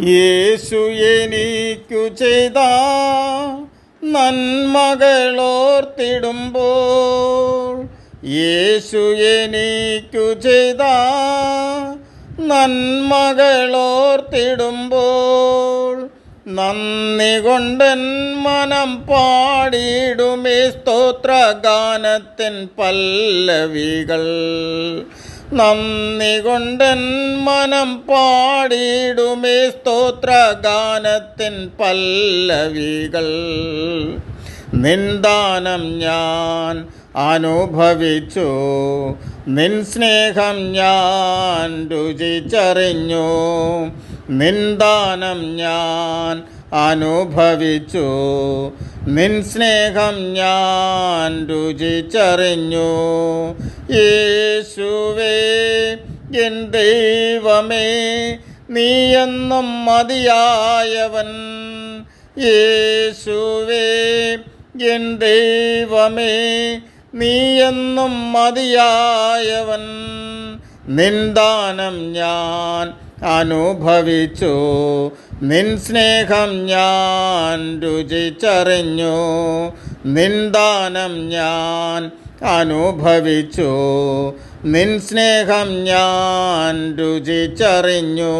യേശു എനിക്കു ചെയ്ത നന്മകളോർത്തിടുമ്പോൾ, യേശു എനിക്കു ചെയ്ത നന്മകളോർത്തിടുമ്പോൾ, നന്ദി കൊണ്ടൻ മനം പാടിയിടുമേ സ്തോത്രഗാനത്തിൻ പല്ലവികൾ. നന്ദി കൊണ്ടൻ മനം പാടിയിടുമേ സ്തോത്രഗാനത്തിൻ പല്ലവികൾ. നിന്ദാനം ഞാൻ അനുഭവിച്ചു, നിൻ സ്നേഹം ഞാൻ രുചിച്ചറിഞ്ഞു. നിന്ദാനം ഞാൻ അനുഭവിച്ചു, നിൻ സ്നേഹം ഞാൻ രുചിച്ചറിഞ്ഞു. യേശുവേ എൻ ദൈവമേ, നീ എന്നും മതിയായവൻ. യേശുവേ എൻ ദൈവമേ, നീ എന്നും മതിയായവൻ. നിന്ദാനം ഞാൻ അനുഭവിച്ചു, നിൻ സ്നേഹം ഞാൻ രുചിച്ചറിഞ്ഞു. നിന്ദാനം ഞാൻ അനുഭവിച്ചു, നിൻ സ്നേഹം ഞാൻ രുചിച്ചറിഞ്ഞു.